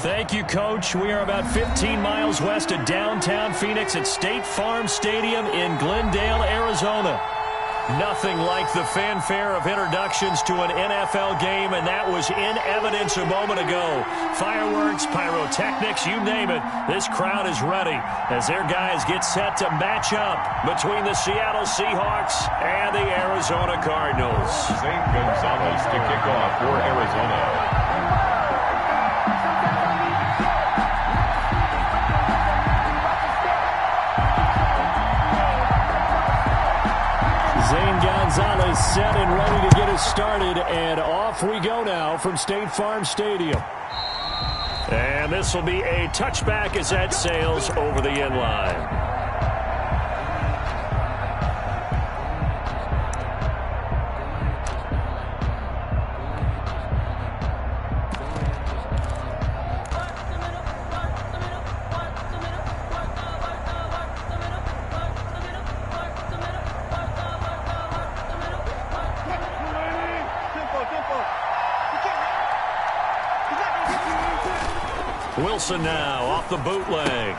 Thank you, Coach. We are about 15 miles west of downtown Phoenix at State Farm Stadium in Glendale, Arizona. Nothing like the fanfare of introductions to an NFL game, and that was in evidence a moment ago. Fireworks, pyrotechnics, you name it. This crowd is ready as their guys get set to match up between the Seattle Seahawks and the Arizona Cardinals. Zane Gonzalez to kick off for Arizona. Zane Gonzalez set and ready to get us started, and off we go now from State Farm Stadium. And this will be a touchback as that sails over the end line. Wilson now off the bootleg.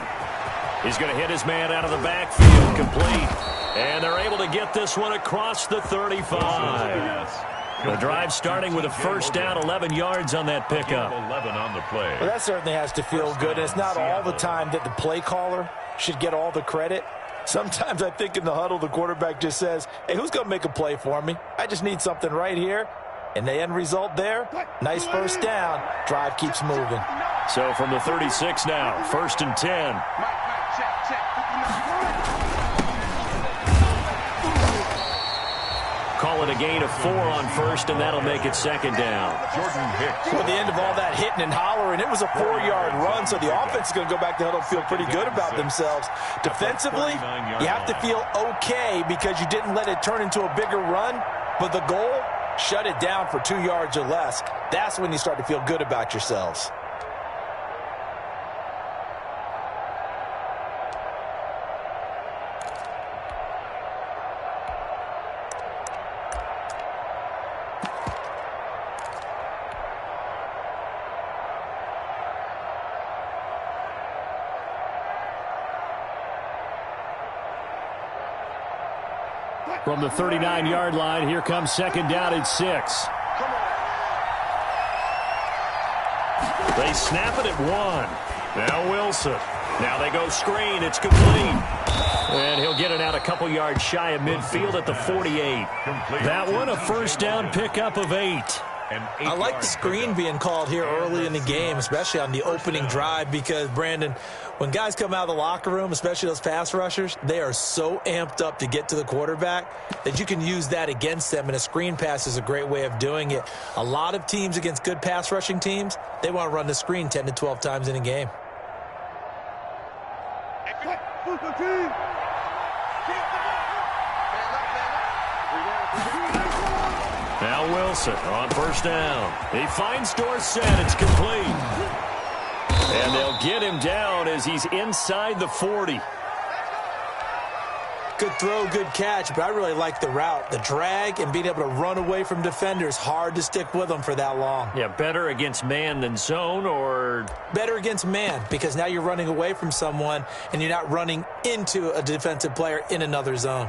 He's going to hit his man out of the backfield, complete. And they're able to get this one across the 35. The drive starting with a first down, 11 yards on that pickup. 11 on the play. Well, that certainly has to feel good. It's not all the time that the play caller should get all the credit. Sometimes I think in the huddle, the quarterback just says, hey, who's going to make a play for me? I just need something right here. And the end result there, nice first down. Drive keeps moving. So from the 36 now, first and 10. Call it a gain of 4 on first, and that'll make it second down. Jordan Hicks. At the end of all that hitting and hollering, it was a 4-yard run, so the offense is going to go back to the huddle and feel pretty good about themselves. Defensively, you have to feel okay because you didn't let it turn into a bigger run, but the goal, shut it down for 2 yards or less. That's when you start to feel good about yourselves. From the 39-yard line, here comes second down at 6. They snap it at 1. Now Wilson. Now they go screen. It's complete. And he'll get it out a couple yards shy of midfield at the 48. That one, a first down pickup of 8. I like the screen being called here early in the game, especially on the opening drive, because, Brandon, when guys come out of the locker room, especially those pass rushers, they are so amped up to get to the quarterback that you can use that against them, and a screen pass is a great way of doing it. A lot of teams against good pass rushing teams, they want to run the screen 10 to 12 times in a game. Now Wilson on first down. He finds Dorsett. It's complete. And they'll get him down as he's inside the 40. Good throw, good catch, but I really like the route. The drag and being able to run away from defenders, hard to stick with them for that long. Yeah, better against man than zone, or? Better against man, because now you're running away from someone and you're not running into a defensive player in another zone.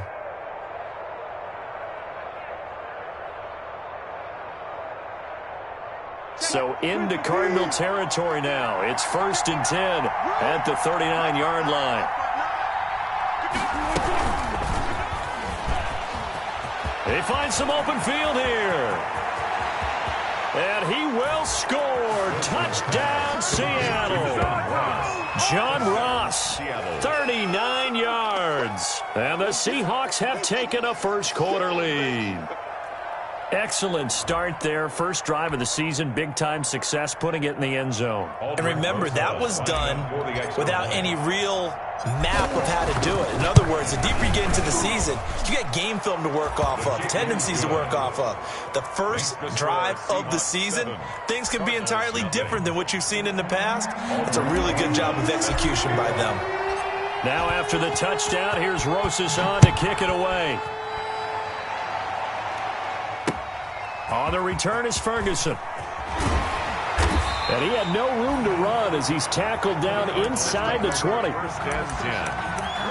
So into Cardinal territory now. It's first and 10 at the 39-yard line. They find some open field here. And he will score. Touchdown, Seattle. John Ross, 39 yards. And the Seahawks have taken a first quarter lead. Excellent start there. First drive of the season, big-time success, putting it in the end zone. And remember, that was done without any real map of how to do it. In other words, the deeper you get into the season, you got game film to work off of, tendencies to work off of. The first drive of the season, things can be entirely different than what you've seen in the past. It's a really good job of execution by them. Now after the touchdown, here's Rosas on to kick it away. On the return is Ferguson. And he had no room to run as he's tackled down inside the 20. First and 10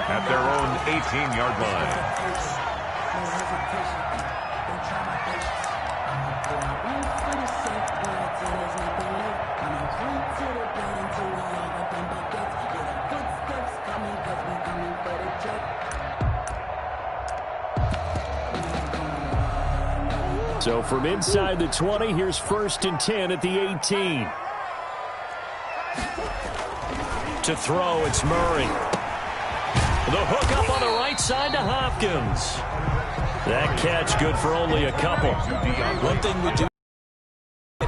at their own 18-yard line. So from inside the 20, here's 1st and 10 at the 18. To throw, it's Murray. The hook up on the right side to Hopkins. That catch good for only a couple. One thing we do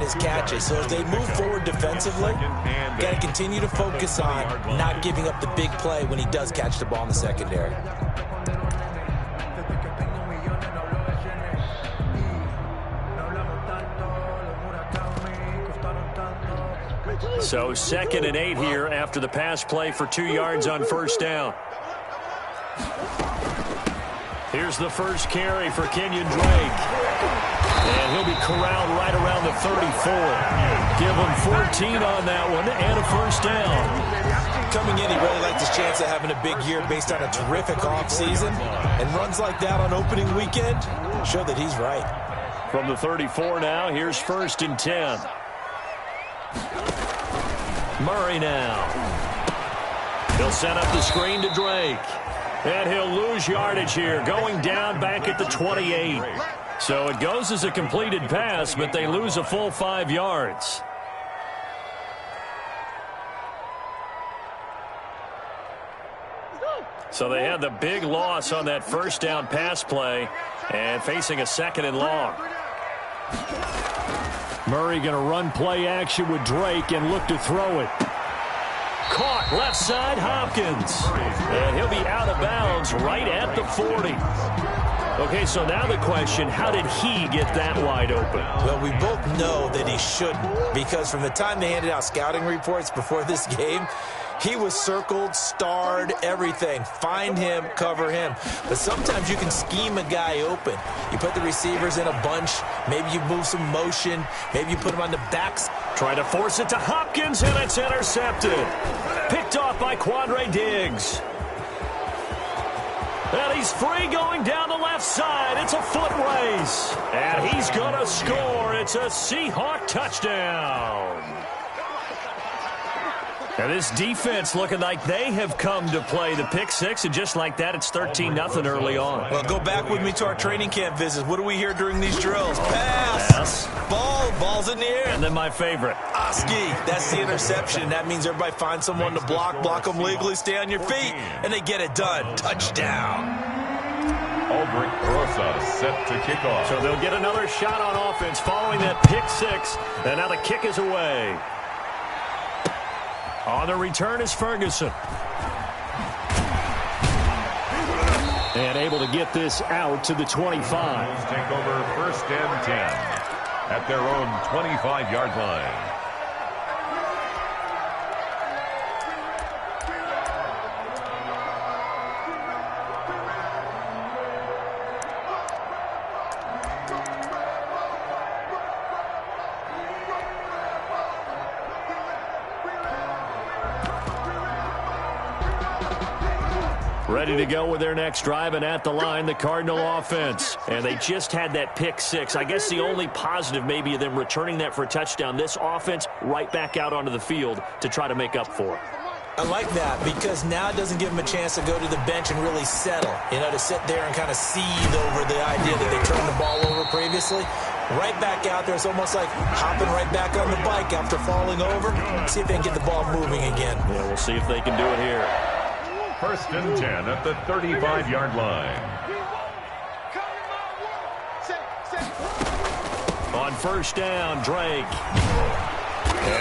is catches. So as they move forward defensively, got to continue to focus on not giving up the big play when he does catch the ball in the secondary. So 2nd and 8 here after the pass play for 2 yards on 1st down. Here's the first carry for Kenyon Drake. And he'll be corralled right around the 34. Give him 14 on that one and a 1st down. Coming in, he really liked his chance of having a big year based on a terrific offseason. And runs like that on opening weekend show that he's right. From the 34 now, here's 1st and 10. Murray now. He'll set up the screen to Drake. And he'll lose yardage here, going down back at the 28. So it goes as a completed pass, but they lose a full 5 yards. So they had the big loss on that 1st down pass play and facing a 2nd and long. Murray going to run play action with Drake and look to throw it. Caught left side, Hopkins. And he'll be out of bounds right at the 40. Okay, so now the question, how did he get that wide open? Well, we both know that he shouldn't, because from the time they handed out scouting reports before this game, he was circled, starred, everything. Find him, cover him. But sometimes you can scheme a guy open. You put the receivers in a bunch. Maybe you move some motion. Maybe you put him on the backs. Trying to force it to Hopkins, and it's intercepted. Picked off by Quandre Diggs. And he's free going down the left side. It's a foot race. And he's going to score. It's a Seahawk touchdown. And this defense looking like they have come to play the pick six, and just like that, it's 13-0 early on. Well, go back with me to our training camp visits. What do we hear during these drills? Pass. Ball's in the air. And then my favorite. Oski. That's the interception. That means everybody finds someone to block them legally, stay on your feet, and they get it done. Touchdown. Aldrich Rosa set to kick off. So they'll get another shot on offense following that pick six, and now the kick is away. On the return is Ferguson. And able to get this out to the 25. Take over 1st and 10 at their own 25-yard line. Ready to go with their next drive, and at the line, the Cardinal offense. And they just had that pick six. I guess the only positive maybe of them returning that for a touchdown. This offense right back out onto the field to try to make up for it. I like that because now it doesn't give them a chance to go to the bench and really settle. You know, to sit there and kind of seethe over the idea that they turned the ball over previously. Right back out there. It's almost like hopping right back on the bike after falling over. See if they can get the ball moving again. Yeah, we'll see if they can do it here. 1st and 10 at the 35-yard line. On 1st down, Drake.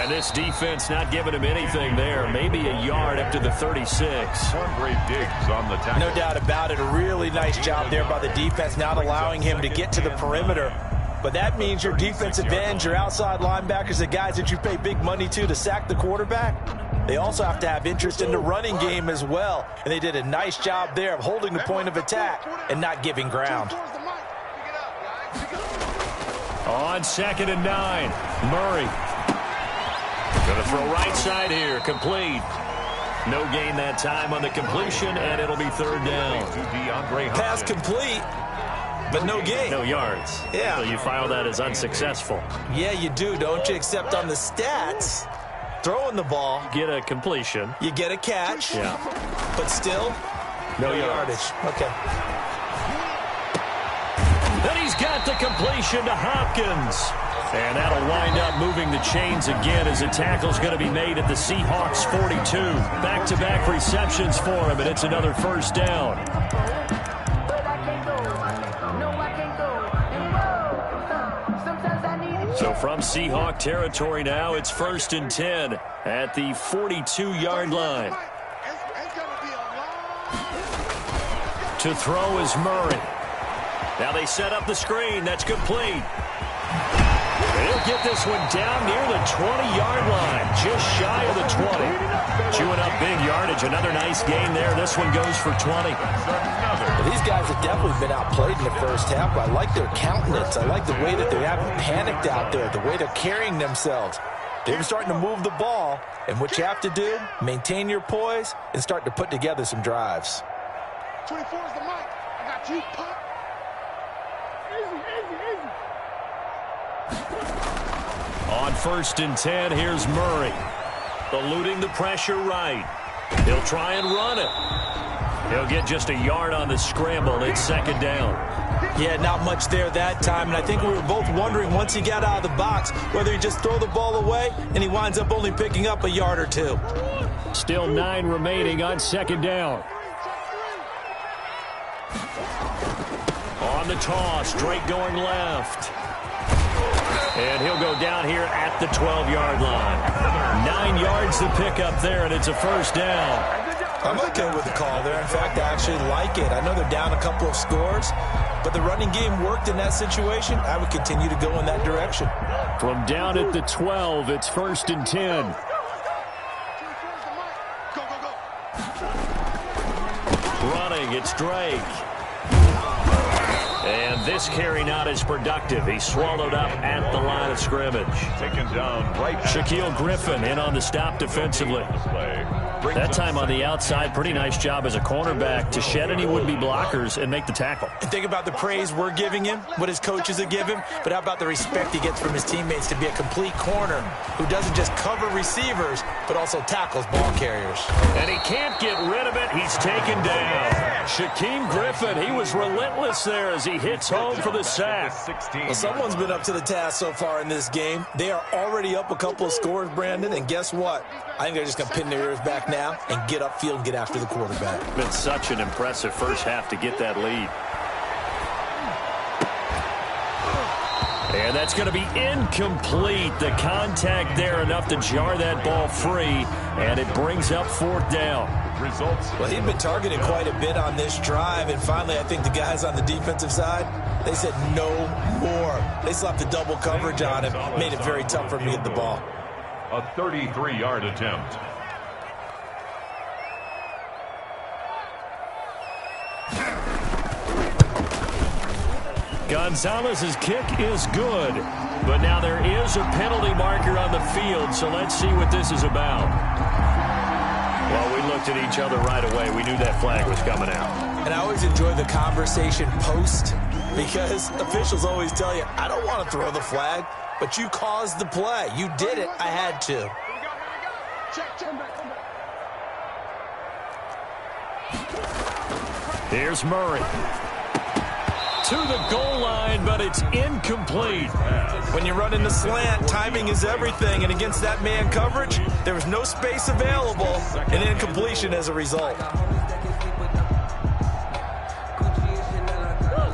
And this defense not giving him anything there. Maybe a yard up to the 36. Quandre Diggs on the tackle. No doubt about it. A really nice job there by the defense, not allowing him to get to the perimeter. But that means your defensive ends, your outside linebackers, the guys that you pay big money to sack the quarterback, they also have to have interest in the running game as well. And they did a nice job there of holding the point of attack and not giving ground. On 2nd and 9, Murray. Going to throw right side here. Complete. No gain that time on the completion, and it'll be third down. Pass complete, but no gain. No yards. Yeah. So you file that as unsuccessful. Yeah, you do, don't you? Except on the stats, throwing the ball. Get a completion. You get a catch. Yeah. But still, no yardage. Okay. Then he's got the completion to Hopkins. And that'll wind up moving the chains again as a tackle's going to be made at the Seahawks 42. Back-to-back receptions for him, and it's another first down. So from Seahawk territory now, it's 1st and 10 at the 42-yard line. To throw is Murray. Now they set up the screen. That's complete. He'll get this one down near the 20-yard line, just shy of the 20. Chewing up big yardage. Another nice gain there. This one goes for 20. Well, these guys have definitely been outplayed in the first half, but I like their countenance. I like the way that they haven't panicked out there, the way they're carrying themselves. They're starting to move the ball, and what you have to do, maintain your poise and start to put together some drives. 24 is the mic. I got you, Pop. Easy, easy, easy. On 1st and 10, here's Murray. Eluding the pressure right. He'll try and run it. He'll get just a yard on the scramble. It's 2nd down. Yeah, not much there that time, and I think we were both wondering once he got out of the box whether he just throw the ball away and he winds up only picking up a yard or two. Still 9 remaining on 2nd down. On the toss, Drake going left. And he'll go down here at the 12-yard line. 9 yards to pick up there, and it's a first down. I'm okay with the call there. In fact, I actually like it. I know they're down a couple of scores, but the running game worked in that situation. I would continue to go in that direction. From down at the 12, it's 1st and 10. Running, it's Drake. And this carry not as productive. He's swallowed up at the line of scrimmage. Taken down right. Shaquille Griffin in on the stop defensively. That time on the outside, pretty nice job as a cornerback to shed any would-be blockers and make the tackle. And think about the praise we're giving him, what his coaches have given him, but how about the respect he gets from his teammates to be a complete corner who doesn't just cover receivers, but also tackles ball carriers. And he can't get rid of it. He's taken down. Shaquille Griffin, he was relentless there as he hits home for the sack. Well, someone's been up to the task so far in this game. They are already up a couple of scores, Brandon, and guess what? I think they're just going to pin their ears back now and get upfield and get after the quarterback. Been such an impressive first half to get that lead. And that's going to be incomplete. The contact there enough to jar that ball free, and it brings up 4th down. Results. Well, he'd been targeted quite a bit on this drive, and finally I think the guys on the defensive side, they said no more. They slapped the double coverage on him, made it very tough for him to get the ball. A 33-yard attempt. Gonzalez's kick is good, but now there is a penalty marker on the field, so let's see what this is about. Well, we looked at each other right away. We knew that flag was coming out. And I always enjoy the conversation post because officials always tell you, I don't want to throw the flag, but you caused the play. You did it. I had to. Here's Murray. To the goal line, but it's incomplete. When you run in the slant, timing is everything, and against that man coverage, there was no space available, and incompletion as a result.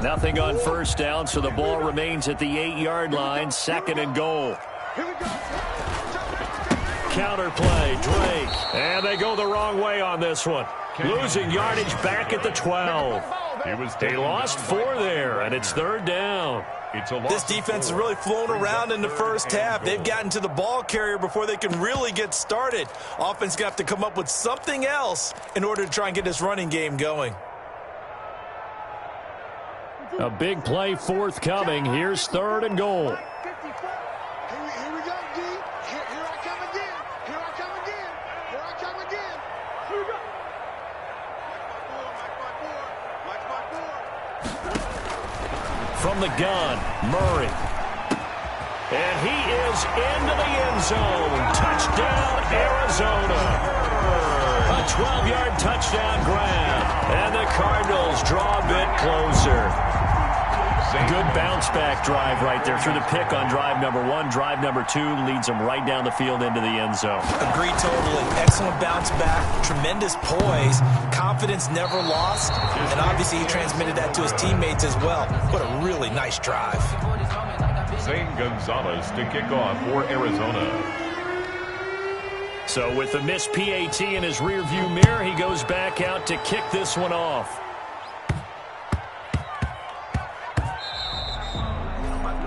Nothing on first down, so the ball remains at the 8-yard line, 2nd and goal. Counter play, Drake. And they go the wrong way on this one. Losing yardage back at the 12. They lost 4 there, and it's 3rd down. This defense has really flown around in the first half. They've gotten to the ball carrier before they can really get started. Offense going to have to come up with something else in order to try and get this running game going. A big play forthcoming. Here's 3rd and goal. Here we go, D. Here I come again. from the gun. Murray. And he is into the end zone. Touchdown, Arizona. A 12-yard touchdown grab. And the Cardinals draw a bit closer. Good bounce-back drive right there through the pick on drive number 1. Drive number 2 leads them right down the field into the end zone. Agreed totally. Excellent bounce back. Tremendous poise. Confidence never lost. And obviously he transmitted that to his teammates as well. What a really nice drive. Zane Gonzalez to kick off for Arizona. So with the missed PAT in his rearview mirror, he goes back out to kick this one off.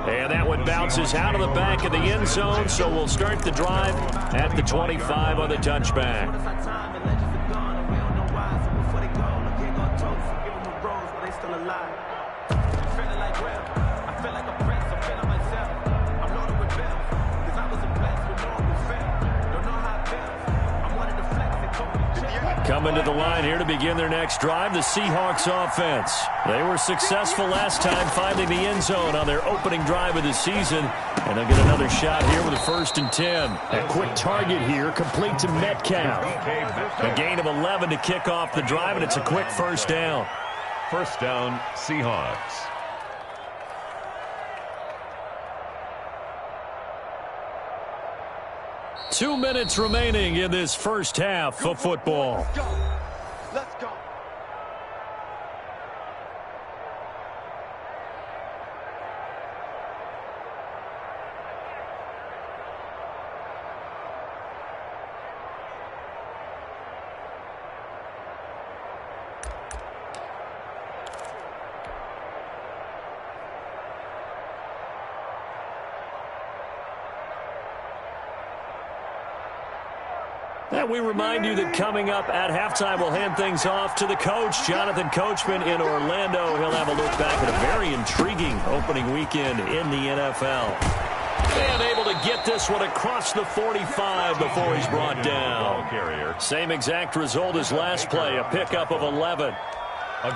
And that one bounces out of the back of the end zone, so we'll start the drive at the 25 on the touchback. Coming to the line here to begin their next drive, the Seahawks offense. They were successful last time finding the end zone on their opening drive of the season, and they'll get another shot here with a 1st and 10. A quick target here, complete to Metcalf. A gain of 11 to kick off the drive, and it's a quick first down. First down, Seahawks. Two minutes remaining in this first half of football. Let's go. Let's go. And we remind you that coming up at halftime, we'll hand things off to the coach, Jonathan Coachman in Orlando. He'll have a look back at a very intriguing opening weekend in the NFL. And able to get this one across the 45 before he's brought down. Same exact result as last play, a pickup of 11.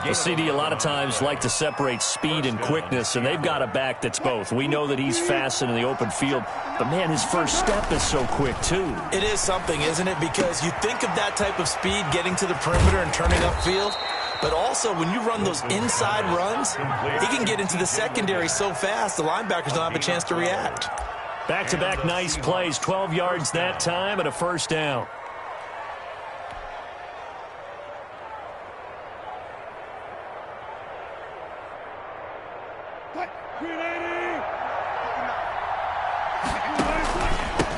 The CD a lot of times like to separate speed and quickness, and they've got a back that's both. We know that he's fast in the open field, but, man, his first step is so quick, too. It is something, isn't it? Because you think of that type of speed getting to the perimeter and turning upfield, but also when you run those inside runs, he can get into the secondary so fast the linebackers don't have a chance to react. Back-to-back nice plays, 12 yards that time and a first down.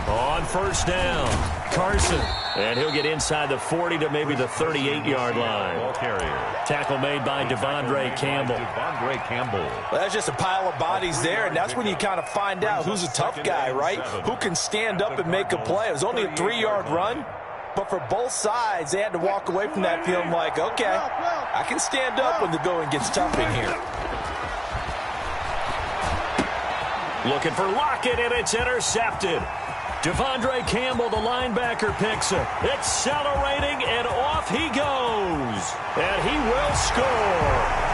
On first down, Carson. And he'll get inside the 40 to maybe the 38-yard line. Ball carrier. Tackle made by Devondre Campbell. Well, that's just a pile of bodies there, and that's when you kind of find out who's a tough guy, right? Who can stand up and make a play. It was only a 3-yard run, but for both sides, they had to walk away from that feeling like, okay, I can stand up when the going gets tough in here. Looking for Lockett, and it's intercepted. Devondre Campbell, the linebacker, picks it. Accelerating, and off he goes. And he will score.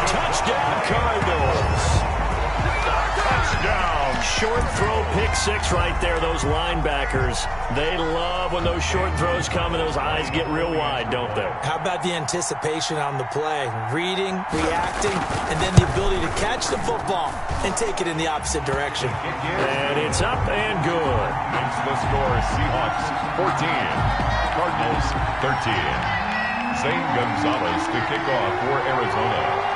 Touchdown, Cardinals. Touchdown. Short throw, pick six right there, those linebackers. They love when those short throws come and those eyes get real wide, don't they? How about the anticipation on the play? Reading, reacting, and then the ability to catch the football and take it in the opposite direction. And it's up and good. Makes the score Seahawks 14, Cardinals 13. Zane Gonzalez to kick off for Arizona.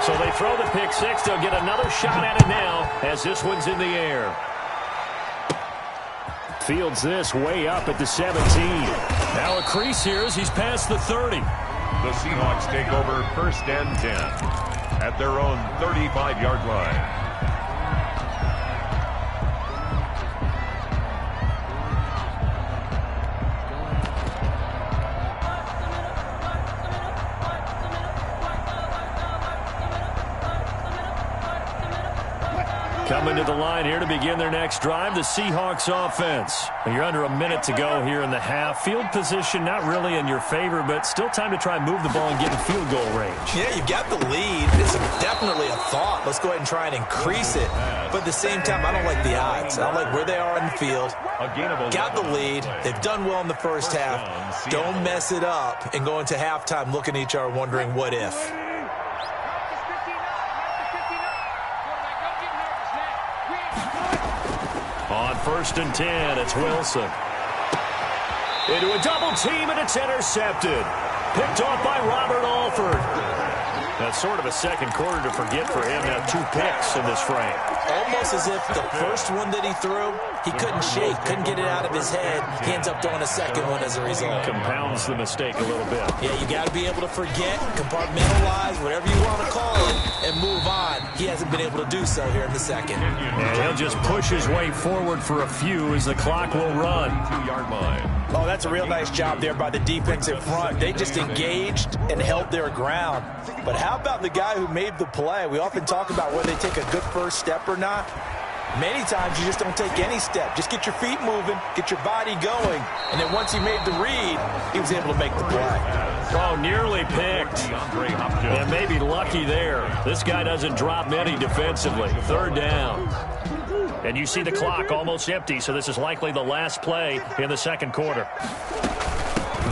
So they throw the pick six. They'll get another shot at it now as this one's in the air. Fields this way up at the 17. Now a crease here as he's past the 30. The Seahawks take over 1st and 10 at their own 35-yard line. Coming Headed to the line here to begin their next drive, the Seahawks offense. You're under a minute to go here in the half. Field position not really in your favor, but still time to try and move the ball and get in field goal range. Yeah, you got the lead. It's definitely a thought. Let's go ahead and try and increase it. But at the same time, I don't like the odds. I don't like where they are on the field. Got the lead. They've done well in the first half. Don't mess it up and go into halftime looking at each other wondering what if. On 1st and 10, it's Wilson. Into a double team, and it's intercepted. Picked off by Robert Alford. That's sort of a second quarter to forget for him to have 2 picks in this frame. Almost as if the first one that he threw, he couldn't shake, couldn't get it out of his head. He ends up throwing a second one as a result. Compounds the mistake a little bit. Yeah, you got to be able to forget, compartmentalize, whatever you want to call it, and move on. He hasn't been able to do so here in the second. And he'll just push his way forward for a few as the clock will run. 2-yard line. Oh, that's a real nice job there by the defense in front. They just engaged and held their ground. But how about the guy who made the play? We often talk about whether they take a good first step or not. Many times you just don't take any step. Just get your feet moving, get your body going. And then once he made the read, he was able to make the play. Oh, nearly picked. And maybe lucky there. This guy doesn't drop many defensively. 3rd down. And you see the clock almost empty, so this is likely the last play in the second quarter.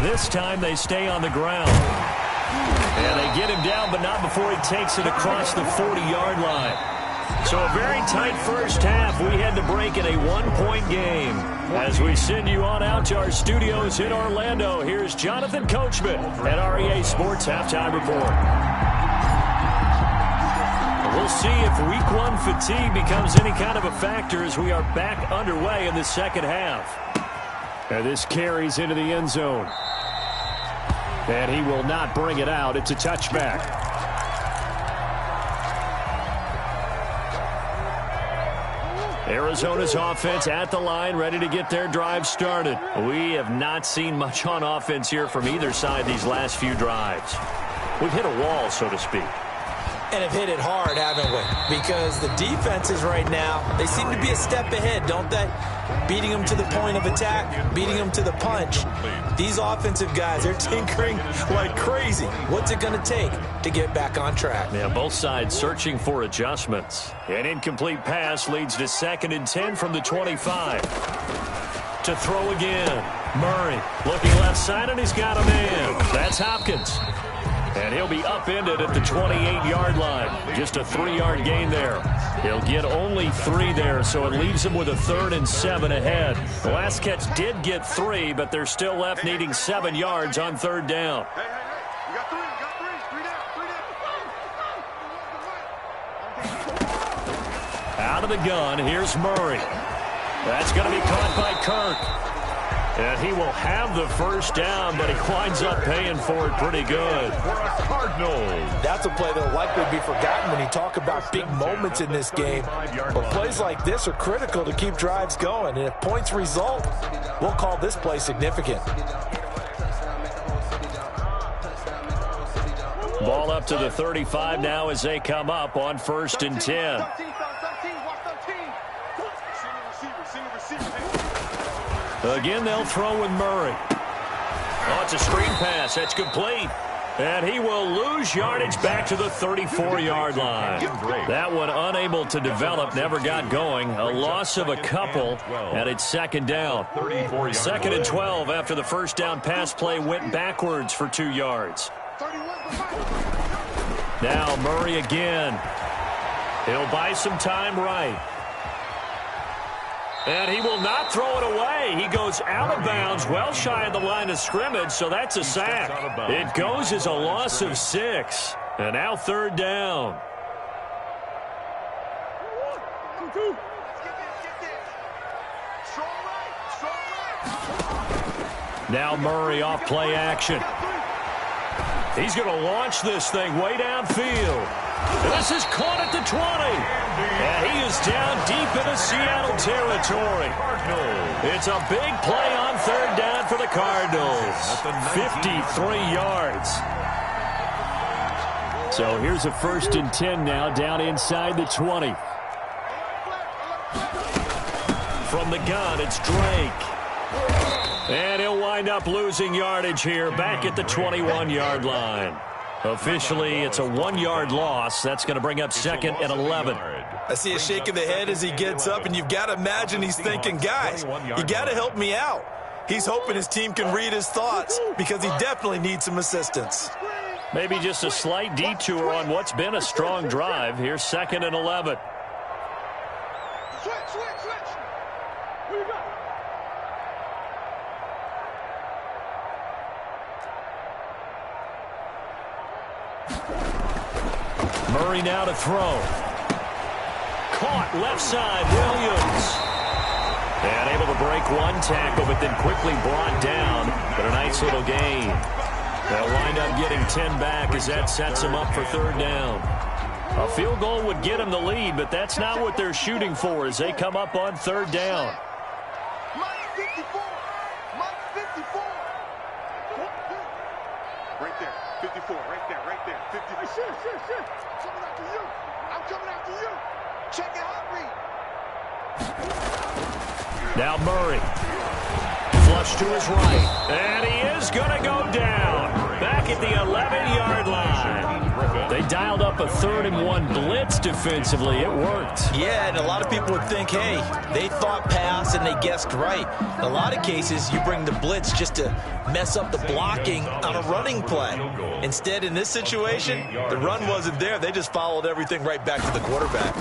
This time they stay on the ground. And they get him down, but not before he takes it across the 40-yard line. So a very tight first half. We had to break in a 1-point game. As we send you on out to our studios in Orlando, here's Jonathan Coachman at REA Sports Halftime Report. We'll see if Week 1 fatigue becomes any kind of a factor as we are back underway in the second half. And this carries into the end zone. And he will not bring it out. It's a touchback. Arizona's offense at the line, ready to get their drive started. We have not seen much on offense here from either side these last few drives. We've hit a wall, so to speak. And have hit it hard, haven't we? Because the defenses right now, they seem to be a step ahead, don't they? Beating them to the point of attack, beating them to the punch. These offensive guys, they're tinkering like crazy. What's it going to take to get back on track? Yeah, both sides searching for adjustments. An incomplete pass leads to 2nd and 10 from the 25. To throw again. Murray looking left side, and he's got a man. That's Hopkins. And he'll be upended at the 28-yard line. Just a 3-yard gain there. He'll get only 3 there, so it leaves him with a 3rd and 7 ahead. The last catch did get 3, but they're still left needing 7 yards on 3rd down. Hey, you got 3, you got 3 down. Out of the gun, here's Murray. That's going to be caught by Kirk. And he will have the first down, but he winds up paying for it pretty good. That's a play that will likely be forgotten when you talk about big moments in this game. But plays like this are critical to keep drives going. And if points result, we'll call this play significant. Ball up to the 35 now as they come up on 1st and 10. Again, they'll throw with Murray. Oh, it's a screen pass. That's complete. And he will lose yardage back to the 34-yard line. That one unable to develop, never got going. A loss of a couple, and it's 2nd down. 2nd and 12 after the first down pass play went backwards for 2 yards. Now Murray again. He'll buy some time right. And he will not throw it away. He goes out of bounds, well shy of the line of scrimmage, so that's a sack. It goes as a loss of 6. And now 3rd down. Now Murray off play action. He's going to launch this thing way downfield. This is caught at the 20. And he is down deep into Seattle territory. It's a big play on 3rd down for the Cardinals. 53 yards. So here's a 1st and 10 now down inside the 20. from the gun, it's Drake. And he'll wind up losing yardage here back at the 21-yard line. Officially, it's a 1-yard loss. That's going to bring up 2nd and 11. I see a shake of the head as he gets up, and you've got to imagine he's thinking, guys, you got to help me out. He's hoping his team can read his thoughts because he definitely needs some assistance. Maybe just a slight detour on what's been a strong drive. Here's 2nd and 11. Switch. Where you go? Murray now to throw. Caught left side, Williams. And able to break one tackle, but then quickly brought down. But a nice little gain. They'll wind up getting 10 back as that sets them up for 3rd down. A field goal would get them the lead, but that's not what they're shooting for as they come up on 3rd down. Mike 54. Right there. 54. Right there. 54. Shit. I'm coming after you. Check it out, Reed. Now Murray. Flush to his right. And he is going to go down. Back at the 11-yard line. They dialed up a 3rd and 1 blitz defensively. It worked. Yeah, and a lot of people would think, hey, they thought pass and they guessed right. In a lot of cases, you bring the blitz just to mess up the blocking on a running play. Instead, in this situation, the run wasn't there. They just followed everything right back to the quarterback.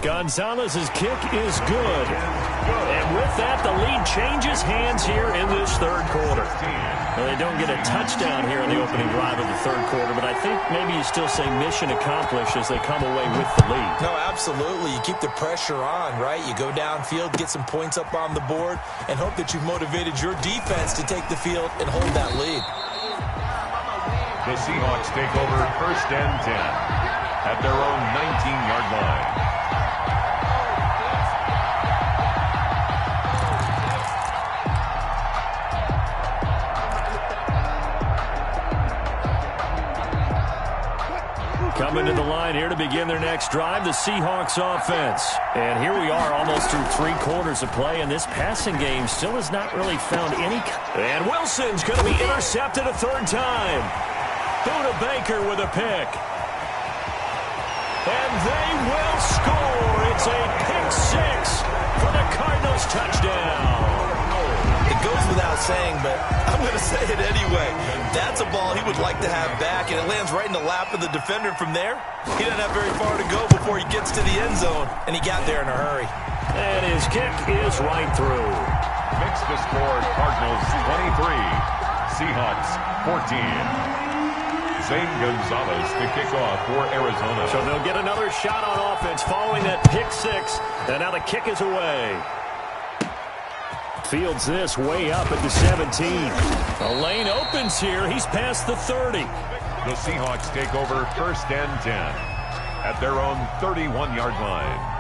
Gonzalez's kick is good. And with that, the lead changes hands here in this 3rd quarter. Well, they don't get a touchdown here in the opening drive of the 3rd quarter, but I think maybe you still say mission accomplished as they come away with the lead. No, absolutely. You keep the pressure on, right? You go downfield, get some points up on the board, and hope that you've motivated your defense to take the field and hold that lead. The Seahawks take over 1st and 10 at their own 19-yard line. Coming to the line here to begin their next drive, the Seahawks offense. And here we are almost through 3 quarters of play, and this passing game still has not really found any. And Wilson's going to be intercepted a 3rd time. Boodawg with a pick. And they will score. It's a pick 6 for the Cardinals touchdown. It goes without saying, but I'm going to say it anyway. That's a ball he would like to have back, and it lands right in the lap of the defender from there. He doesn't have very far to go before he gets to the end zone, and he got there in a hurry. And his kick is right through. Makes the score Cardinals 23, Seahawks 14. Zane Gonzalez to kick off for Arizona. So they'll get another shot on offense following that pick 6, and now the kick is away. Fields this way up at the 17. A lane opens here. He's past the 30. The Seahawks take over 1st and 10 at their own 31-yard line.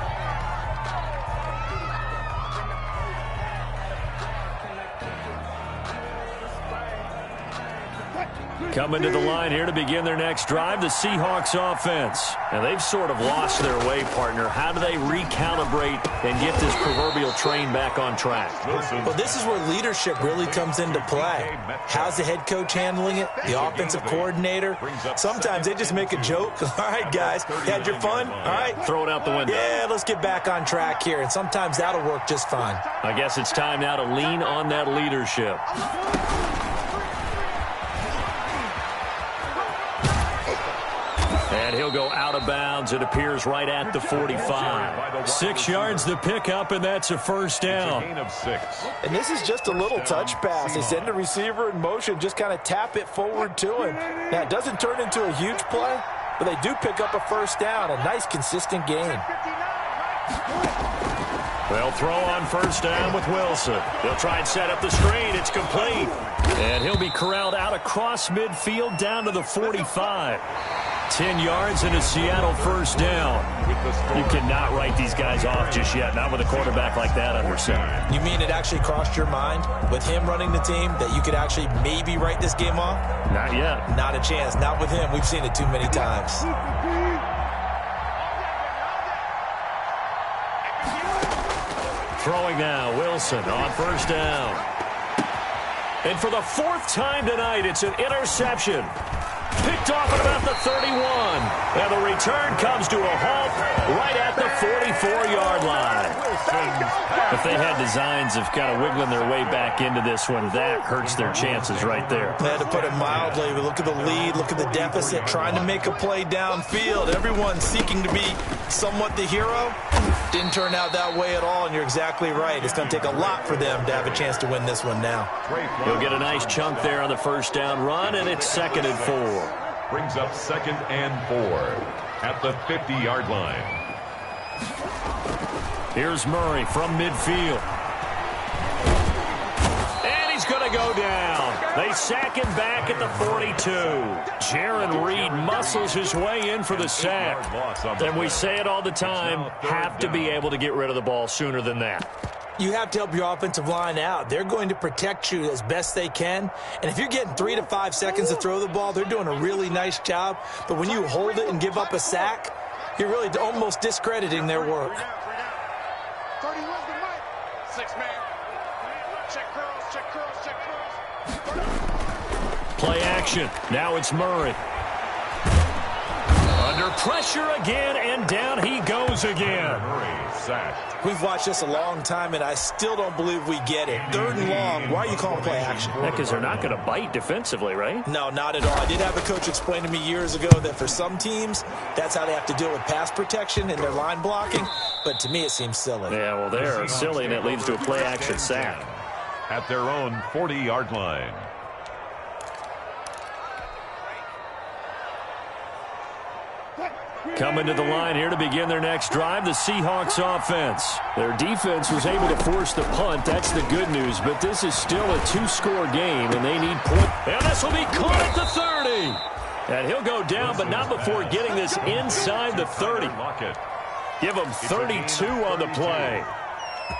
Coming to the line here to begin their next drive, the Seahawks offense. And they've sort of lost their way, partner. How do they recalibrate and get this proverbial train back on track? Well, this is where leadership really comes into play. How's the head coach handling it? The offensive coordinator? Sometimes they just make a joke. All right, guys, you had your fun? All right. Throw it out the window. Yeah, let's get back on track here. And sometimes that'll work just fine. I guess it's time now to lean on that leadership. And he'll go out of bounds. It appears right at the 45. 6 yards the pickup, and that's a 1st down. And this is just a little touch pass. They send the receiver in motion, just kind of tap it forward to him. Now, it doesn't turn into a huge play, but they do pick up a 1st down. A nice, consistent gain. They'll throw on 1st down with Wilson. They'll try and set up the screen. It's complete. And he'll be corralled out across midfield down to the 45. 10 yards and a Seattle 1st down. You cannot write these guys off just yet, not with a quarterback like that under center. You mean it actually crossed your mind with him running the team that you could actually maybe write this game off? Not yet. Not a chance. Not with him. We've seen it too many times. Throwing now, Wilson on first down. And for the fourth time tonight, it's an interception. Picked off at about the 31. And the return comes to a halt right at the 44-yard line. If they had designs of kind of wiggling their way back into this one, that hurts their chances right there. They had to put it mildly. But look at the lead, look at the deficit, trying to make a play downfield. Everyone seeking to be somewhat the hero. Didn't turn out that way at all, and you're exactly right. It's going to take a lot for them to have a chance to win this one now. He'll get a nice chunk there on the first down run, and it's 2nd and 4. Brings up 2nd and 4 at the 50-yard line. Here's Murray from midfield. And he's going to go down. They sack him back at the 42. Jaron Reed muscles his way in for the sack. And we say it all the time, have to be able to get rid of the ball sooner than that. You have to help your offensive line out. They're going to protect you as best they can. And if you're getting 3 to 5 seconds to throw the ball, they're doing a really nice job. But when you hold it and give up a sack, you're really almost discrediting their work. 30 was the mic. 6-man. Check curls. Play action. Now it's Murray. Under pressure again, and down he goes again. Murray sacked. We've watched this a long time, and I still don't believe we get it. 3rd and long. Why are you calling play action? Because they're not going to bite defensively, right? No, not at all. I did have a coach explain to me years ago that for some teams, that's how they have to deal with pass protection and their line blocking. But to me, it seems silly. Yeah, well, they're silly, and it leads to a play action sack. At their own 40-yard line. Coming to the line here to begin their next drive, the Seahawks offense. Their defense was able to force the punt. That's the good news, but this is still a 2-score game, and they need points. And this will be caught at the 30. And he'll go down, but not before getting this inside the 30. Give them 32 on the play.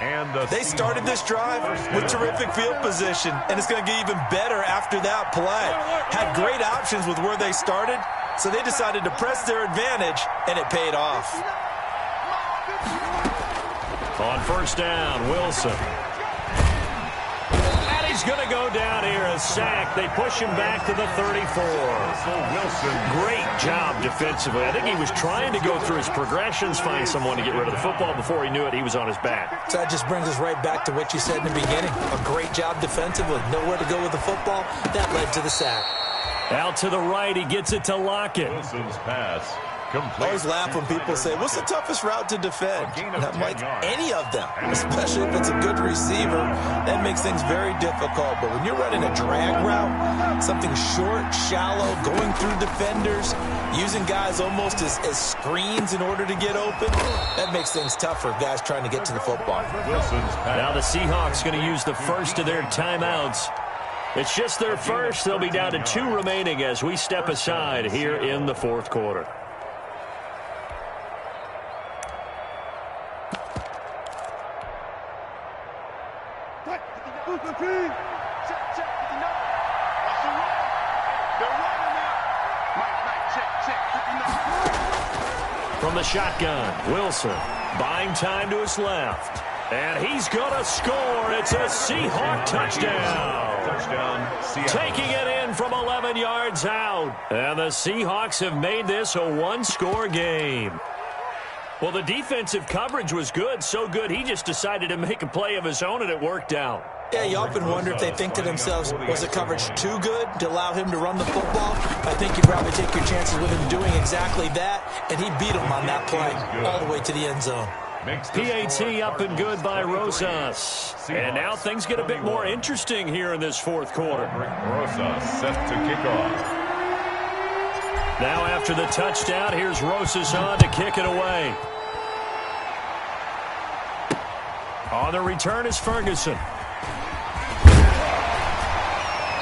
And they started this drive with terrific field position, and it's going to get even better after that play. Had great options with where they started, so they decided to press their advantage, and it paid off. On first down, Wilson. And he's going to go down here, a sack. They push him back to the 34. Wilson. Great job defensively. I think he was trying to go through his progressions, find someone to get rid of the football. Before he knew it, he was on his back. So that just brings us right back to what you said in the beginning. A great job defensively. Nowhere to go with the football. That led to the sack. Out to the right, he gets it to Lockett. Wilson's pass. Complete. I always laugh when people say, what's the toughest route to defend? And I'm like, any of them, especially if it's a good receiver. That makes things very difficult. But when you're running a drag route, something short, shallow, going through defenders, using guys almost as screens in order to get open, that makes things tough for guys trying to get to the football. Wilson's pass. Now the Seahawks going to use the first of their timeouts. It's just their first. They'll be down to 2 remaining as we step aside here in the 4th quarter. From the shotgun, Wilson buying time to his left. And he's going to score. It's a Seahawk touchdown. Touchdown, Taking it in from 11 yards out. And the Seahawks have made this a 1-score game. Well, the defensive coverage was good, so good he just decided to make a play of his own, and it worked out. Yeah, you often wonder if they think to themselves, was the coverage too good to allow him to run the football? I think you probably take your chances with him doing exactly that, and he beat him on that play all the way to the end zone. PAT up and good by Rosas. And now things get a bit more interesting here in this 4th quarter. Rosas set to kick off. Now after the touchdown, here's Rosas on to kick it away. On the return is Ferguson.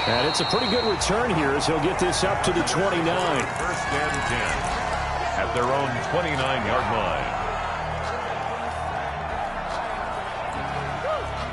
And it's a pretty good return here as he'll get this up to the 29. 1st and 10 at their own 29-yard line.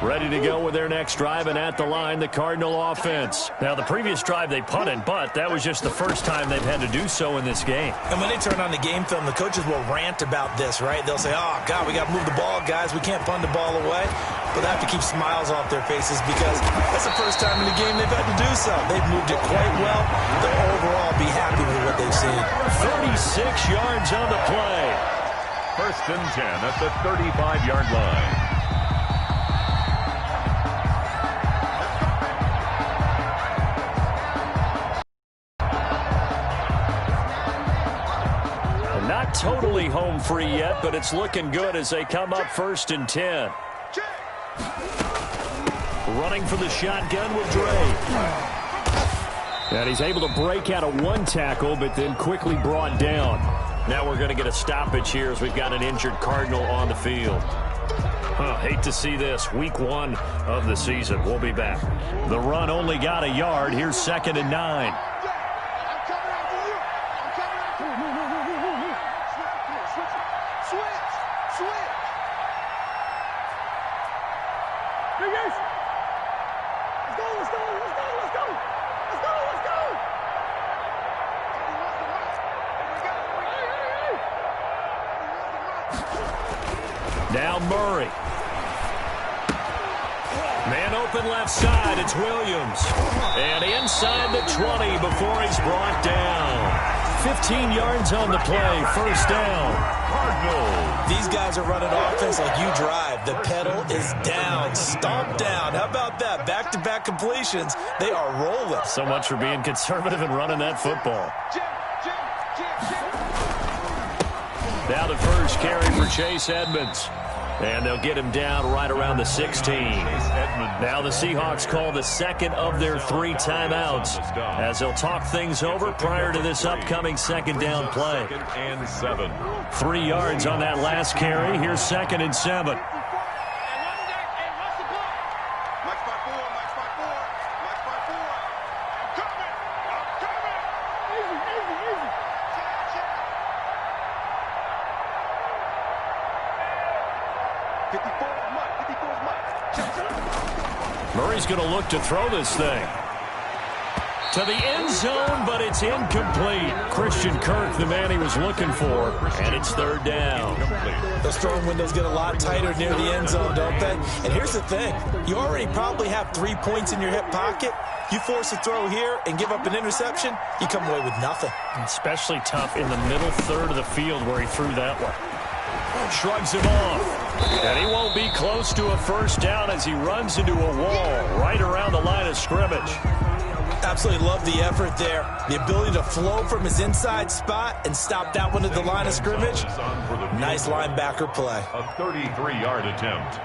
Ready to go with their next drive, and at the line, the Cardinal offense. Now, the previous drive they punted, but that was just the first time they've had to do so in this game. And when they turn on the game film, the coaches will rant about this, right? They'll say, oh, God, we got to move the ball, guys. We can't punt the ball away. But they have to keep smiles off their faces because that's the first time in the game they've had to do so. They've moved it quite well. They'll overall be happy with what they've seen. 36 yards on the play. First and 10 at the 35-yard line. Not totally home free yet, but it's looking good as they come up first and 10. Running for the shotgun with Dre. And he's able to break out of one tackle, but then quickly brought down. Now we're going to get a stoppage here as we've got an injured Cardinal on the field. Hate to see this. Week 1 of the season. We'll be back. The run only got a yard. Here's 2nd and 9. Now Murray. Man open left side. It's Williams. And inside the 20 before he's brought down. 15 yards on the play. First down. Cardinals. These guys are running offense like you drive. The pedal is down. Stomp down. How about that? Back-to-back completions. They are rolling. So much for being conservative and running that football. Now the first carry for Chase Edmonds. And they'll get him down right around the 16. Now the Seahawks call the second of their 3 timeouts as they'll talk things over prior to this upcoming second down play. 3 yards on that last carry. Here's 2nd and 7. Murray's going to look to throw this thing to the end zone, but it's incomplete. Christian Kirk, the man he was looking for, and it's 3rd down. Those throwing windows get a lot tighter near the end zone, don't they? And here's the thing. You already probably have 3 points in your hip pocket. You force a throw here and give up an interception, you come away with nothing. Especially tough in the middle third of the field where he threw that one. Shrugs him off. And he won't be close to a first down as he runs into a wall right around the line of scrimmage. Absolutely love the effort there. The ability to flow from his inside spot and stop that one at the line of scrimmage. Nice linebacker play. A 33-yard attempt.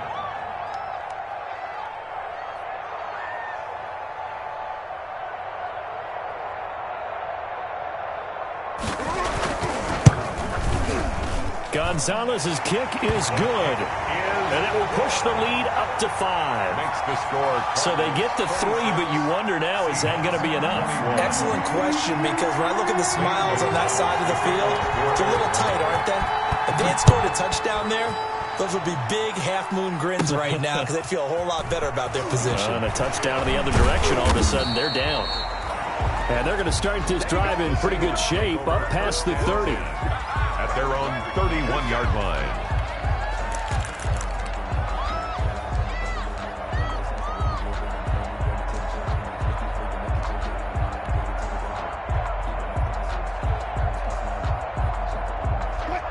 Gonzalez's kick is good, and it will push the lead up to 5. Makes the score. So they get the 3, but you wonder now, is that going to be enough? Excellent question, because when I look at the smiles on that side of the field, they're a little tight, aren't they? If they had scored a touchdown there, those would be big half-moon grins right now because they'd feel a whole lot better about their position. And a touchdown in the other direction, all of a sudden they're down. And they're going to start this drive in pretty good shape, up past the 30. At their own 31-yard line.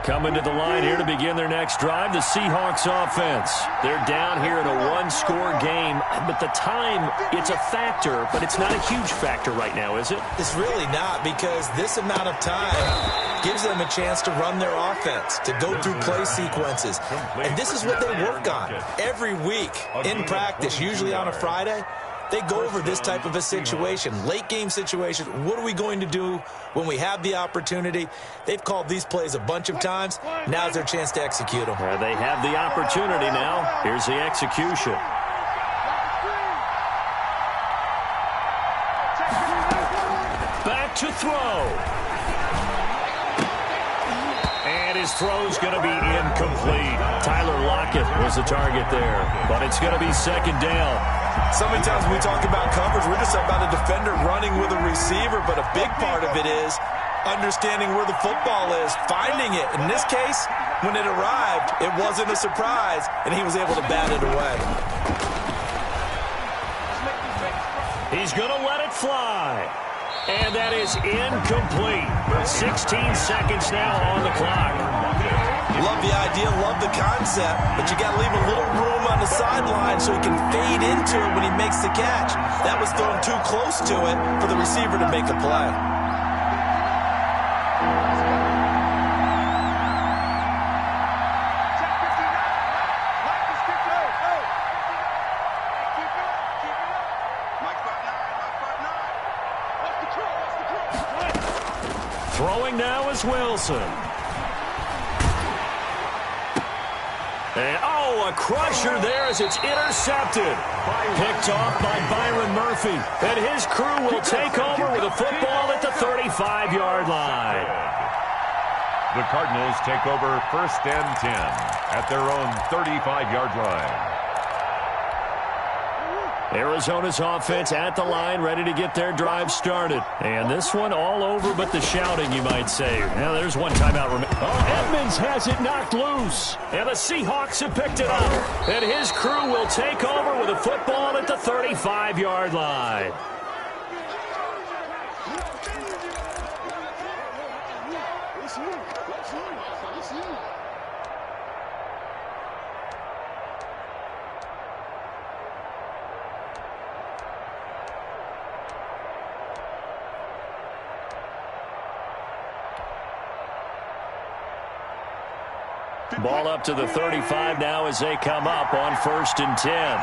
Coming to the line here to begin their next drive, the Seahawks offense. They're down here in a one-score game, but the time, it's a factor, but it's not a huge factor right now, is it? It's really not, because this amount of time gives them a chance to run their offense, to go through play sequences. And this is what they work on every week in practice, usually on a Friday. They go over this type of a situation, late-game situation. What are we going to do when we have the opportunity? They've called these plays a bunch of times. Now's their chance to execute them. They have the opportunity now. Here's the execution. Back to throw. And his his throw's going to be incomplete. Tyler Lockett was the target there, but it's going to be second down. So many times when we talk about coverage, we're just about a defender running with a receiver, but a big part of it is understanding where the football is, finding it. In this case, when it arrived, it wasn't a surprise, and he was able to bat it away. He's going to let it fly. And that is incomplete. 16 seconds now on the clock. Love the idea, love the concept, but you got to leave a little room on the sideline so he can fade into it when he makes the catch. That was thrown too close to it for the receiver to make a play. Throwing now is Wilson. And, a crusher there as it's intercepted. Picked off by Byron Murphy. And his crew will take over with a football at the 35-yard line. The Cardinals take over 1st and 10 at their own 35-yard line. Arizona's offense at the line, ready to get their drive started. And this one all over but the shouting, you might say. Now, there's one timeout. Edmonds has it knocked loose. And the Seahawks have picked it up. And his crew will take over with a football at the 35-yard line. Ball up to the 35 now as they come up on 1st and 10.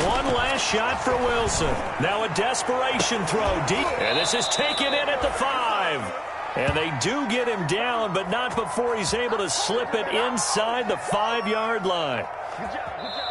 One last shot for Wilson. Now a desperation throw deep. And this is taken in at the 5. And they do get him down, but not before he's able to slip it inside the 5-yard line. Good job, good job.